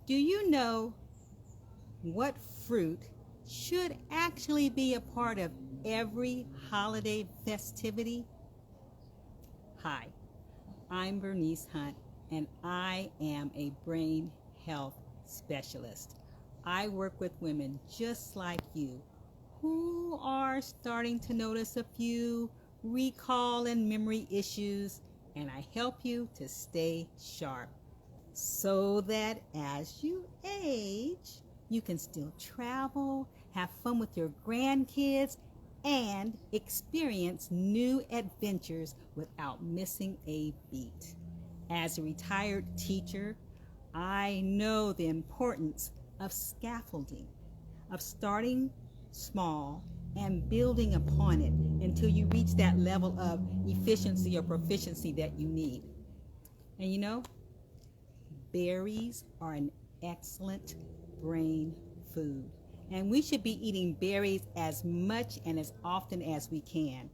Do you know what fruit should actually be a part of every holiday festivity? Hi, I'm Bernice Hunt, and I am a brain health specialist. I work with women just like you who are starting to notice a few recall and memory issues, and I help you to stay sharp so that as you age, you can still travel, have fun with your grandkids, and experience new adventures without missing a beat. As a retired teacher, I know the importance of scaffolding, of starting small and building upon it until you reach that level of efficiency or proficiency that you need. And you know, berries are an excellent brain food, and we should be eating berries as much and as often as we can.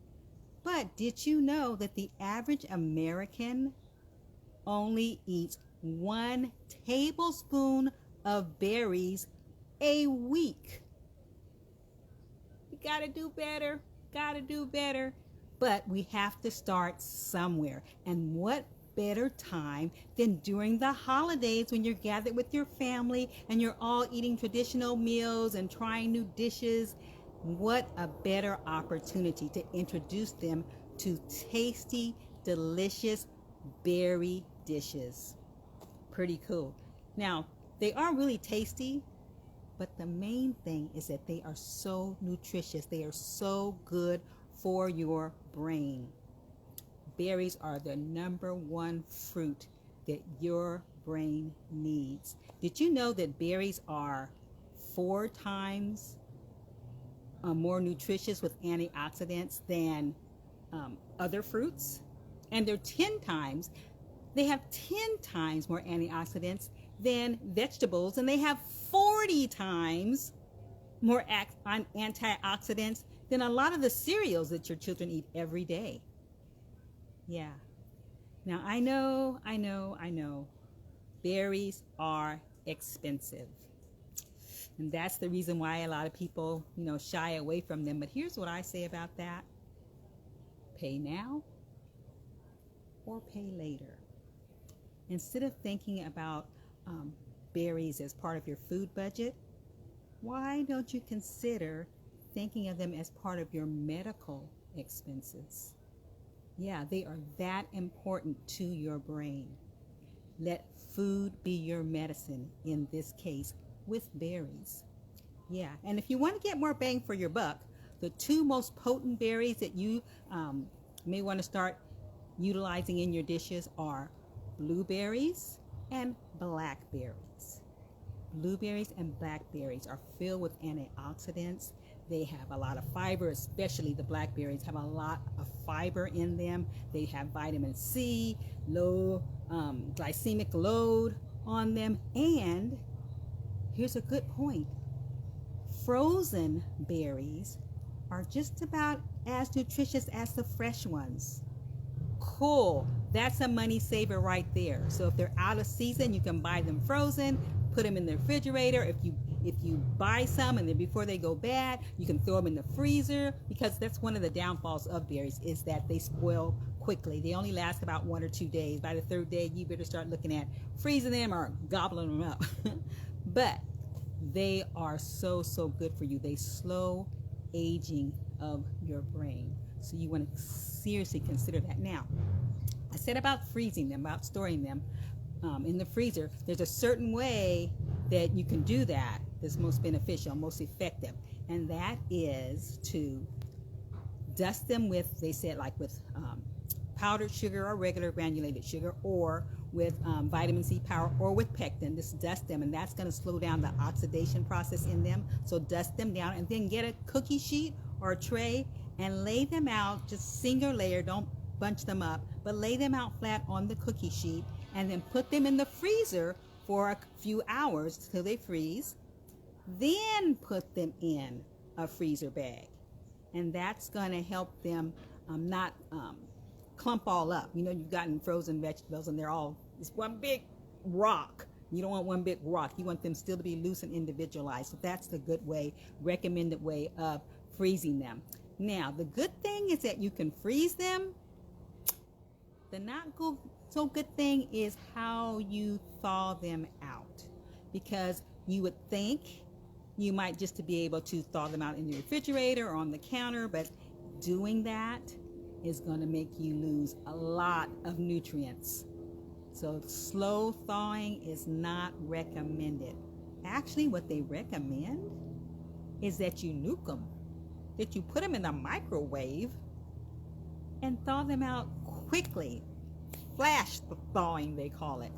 But did you know that the average American only eats 1 tablespoon of berries a week? We gotta do better, But we have to start somewhere. And what better time than during the holidays when you're gathered with your family and you're all eating traditional meals and trying new dishes? What a better opportunity to introduce them to tasty, delicious berry dishes. Pretty cool. Now, they are really tasty, but the main thing is that they are so nutritious. They are so good for your brain. Berries are the #1 fruit that your brain needs. Did you know that berries are 4 times more nutritious with antioxidants than other fruits? And they have 10 times more antioxidants than vegetables, and they have 40 times more antioxidants than a lot of the cereals that your children eat every day. Yeah. Now, I know. Berries are expensive. And that's the reason why a lot of people, shy away from them. But here's what I say about that. Pay now or pay later. Instead of thinking about berries as part of your food budget, why don't you consider thinking of them as part of your medical expenses? Yeah, they are that important to your brain. Let food be your medicine, in this case, with berries. Yeah, and if you want to get more bang for your buck, the 2 most potent berries that you may want to start utilizing in your dishes are blueberries and blackberries. Blueberries and blackberries are filled with antioxidants. They have a lot of fiber, especially the blackberries have a lot of fiber in them. They have vitamin C, low glycemic load on them. And here's a good point. Frozen berries are just about as nutritious as the fresh ones. Cool. That's a money saver right there. So if they're out of season, you can buy them frozen, put them in the refrigerator. If you buy some and then before they go bad, you can throw them in the freezer, because that's one of the downfalls of berries, is that they spoil quickly. They only last about 1 or 2 days. By the 3rd day, you better start looking at freezing them or gobbling them up. But they are so good for you. They slow aging of your brain. So you want to seriously consider that. Now, I said about freezing them, about storing them in the freezer. There's a certain way that you can do that that's most beneficial, most effective, and that is to dust them with, they said, like with powdered sugar or regular granulated sugar, or with vitamin C powder, or with pectin. Just dust them, and that's going to slow down the oxidation process in them. So dust them down, and then get a cookie sheet or a tray and lay them out, just single layer, don't bunch them up, but lay them out flat on the cookie sheet, and then put them in the freezer for a few hours till they freeze. Then put them in a freezer bag, and that's going to help them not clump all up. You've gotten frozen vegetables and they're all, it's one big rock, You don't want one big rock. You want them still to be loose and individualized. So that's the good way, recommended way of freezing them. Now, the good thing is that you can freeze them. The not so good thing is how you thaw them out, because you would think you might just to be able to thaw them out in the refrigerator or on the counter, but doing that is going to make you lose a lot of nutrients. So slow thawing is not recommended. Actually, what they recommend is that you nuke them, that you put them in the microwave and thaw them out quickly. Flash thawing, they call it.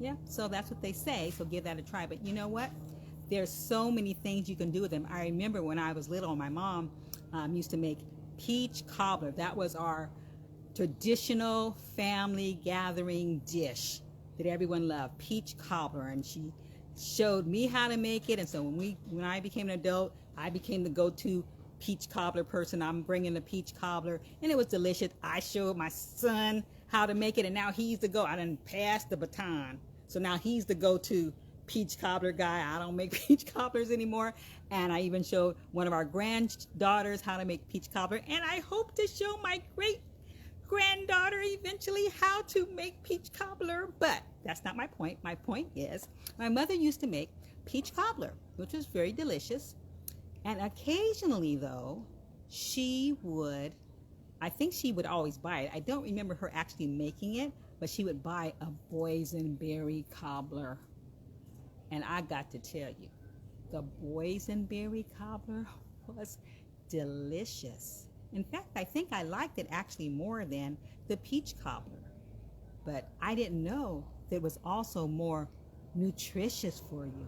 Yeah, so that's what they say, so give that a try. But you know what? There's so many things you can do with them. I remember when I was little, my mom used to make peach cobbler. That was our traditional family gathering dish that everyone loved, peach cobbler. And she showed me how to make it. And so when I became an adult, I became the go-to peach cobbler person. I'm bringing the peach cobbler, and it was delicious. I showed my son how to make it, and now he's the go. I done passed the baton. So now he's the go-to peach cobbler guy. I don't make peach cobblers anymore. And I even showed one of our granddaughters how to make peach cobbler. And I hope to show my great granddaughter eventually how to make peach cobbler. But that's not my point. My point is my mother used to make peach cobbler, which was very delicious. And occasionally, though, I think she would always buy it. I don't remember her actually making it, but she would buy a boysenberry cobbler. And I got to tell you, the boysenberry cobbler was delicious. In fact, I think I liked it actually more than the peach cobbler. But I didn't know that it was also more nutritious for you.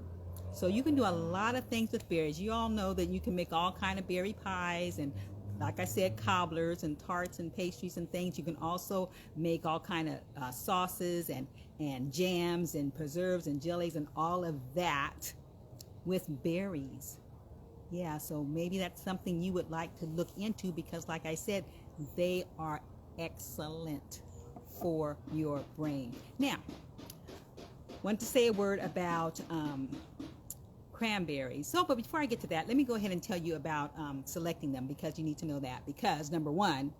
So you can do a lot of things with berries. You all know that you can make all kind of berry pies and, like I said, cobblers and tarts and pastries and things. You can also make all kind of sauces and jams and preserves and jellies and all of that with berries. Yeah, so maybe that's something you would like to look into, because like I said, they are excellent for your brain. Now, I want to say a word about cranberries. So, but before I get to that, let me go ahead and tell you about selecting them, because you need to know that. Because number one,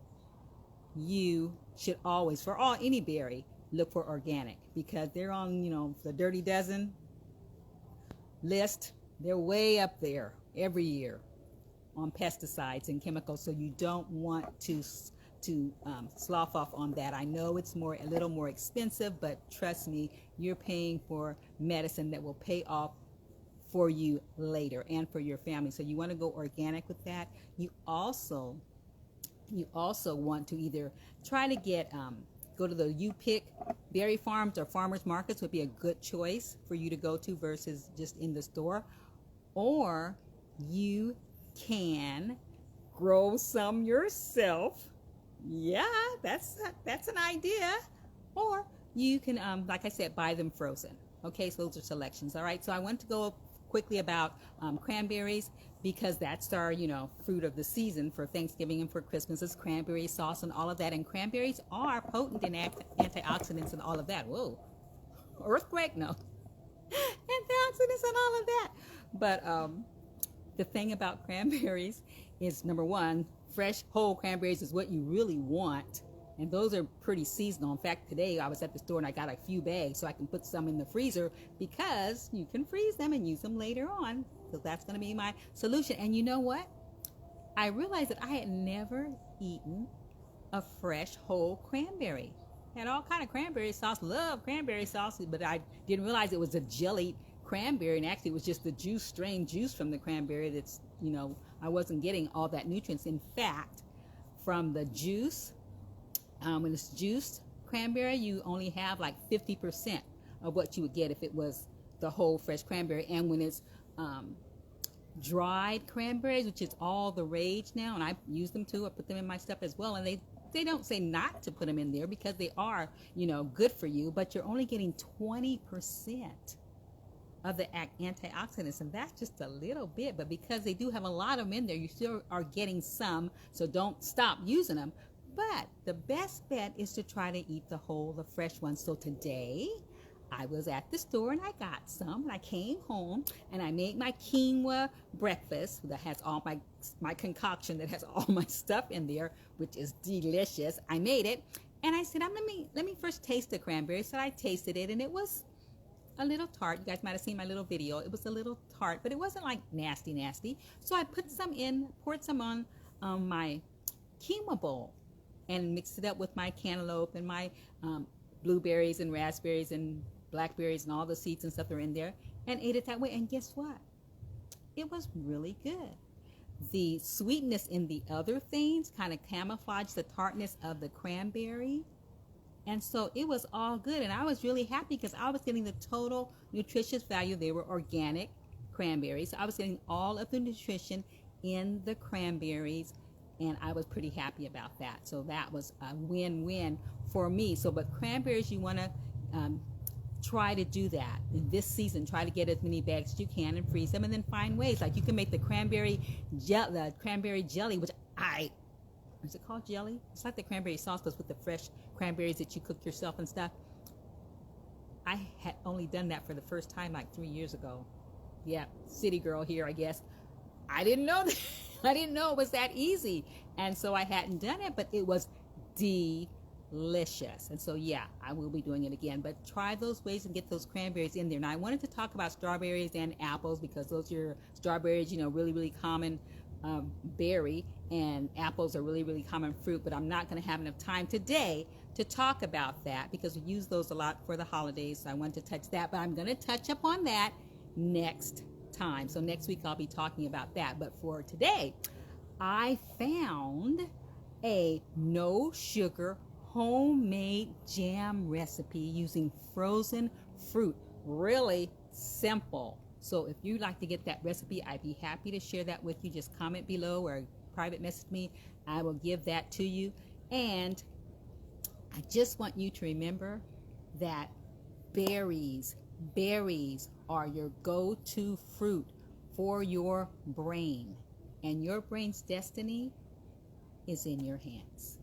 you should always, for any berry, look for organic, because they're on, the Dirty Dozen list. They're way up there every year on pesticides and chemicals. So you don't want to slough off on that. I know it's a little more expensive, but trust me, you're paying for medicine that will pay off for you later and for your family. So you want to go organic with that. You also want to either try to go to the U-Pick berry farms or farmers markets would be a good choice for you to go to versus just in the store. Or you can grow some yourself. Yeah, that's an idea. Or you can, like I said, buy them frozen. Okay, so those are selections. All right, so I want to go quickly about cranberries, because that's our, fruit of the season for Thanksgiving and for Christmas is cranberry sauce and all of that. And cranberries are potent in antioxidants and all of that. Whoa, earthquake? No. Antioxidants and all of that. But the thing about cranberries is, number one, fresh whole cranberries is what you really want. And those are pretty seasonal. In fact, today I was at the store and I got a few bags so I can put some in the freezer, because you can freeze them and use them later on. So that's going to be my solution. And you know what? I realized that I had never eaten a fresh whole cranberry. Had all kind of cranberry sauce, love cranberry sauce, but I didn't realize it was a jellied cranberry, and actually it was just the strained juice from the cranberry that's, I wasn't getting all that nutrients. In fact, from the juice, when it's juiced cranberry, you only have like 50% of what you would get if it was the whole fresh cranberry. And when it's dried cranberries, which is all the rage now, and I use them too, I put them in my stuff as well, and they don't say not to put them in there because they are, good for you, but you're only getting 20% of the antioxidants, and that's just a little bit. But because they do have a lot of them in there, you still are getting some, so don't stop using them. But the best bet is to try to eat the fresh ones. So today I was at the store and I got some, and I came home and I made my quinoa breakfast that has all my concoction that has all my stuff in there, which is delicious. I made it, and I said, let me first taste the cranberry. So I tasted it, and it was a little tart. You guys might have seen my little video. It was a little tart, but it wasn't like nasty. So I put some in, poured some on my quinoa bowl, and mixed it up with my cantaloupe and my blueberries and raspberries and blackberries and all the seeds and stuff that are in there, and ate it that way. And guess what? It was really good. The sweetness in the other things kind of camouflaged the tartness of the cranberry. And so it was all good. And I was really happy because I was getting the total nutritious value. They were organic cranberries. So I was getting all of the nutrition in the cranberries. And I was pretty happy about that. So that was a win-win for me. So, but cranberries, you want to try to do that in this season. Try to get as many bags as you can and freeze them, and then find ways. Like you can make the cranberry jelly, which is it called jelly? It's like the cranberry sauce, but with the fresh cranberries that you cook yourself and stuff. I had only done that for the first time like 3 years ago. Yeah, city girl here, I guess. I didn't know that. I didn't know it was that easy, and so I hadn't done it, but it was delicious. And so yeah, I will be doing it again. But try those ways and get those cranberries in there. Now I wanted to talk about strawberries and apples because those are strawberries, really common berry, and apples are really common fruit. But I'm not going to have enough time today to talk about that because we use those a lot for the holidays. So I wanted to touch that, but I'm going to touch up on that next time. So next week I'll be talking about that. But for today, I found a no sugar homemade jam recipe using frozen fruit. Really simple. So if you'd like to get that recipe, I'd be happy to share that with you. Just comment below or private message me. I will give that to you. And I just want you to remember that berries are your go-to fruit for your brain. And your brain's destiny is in your hands.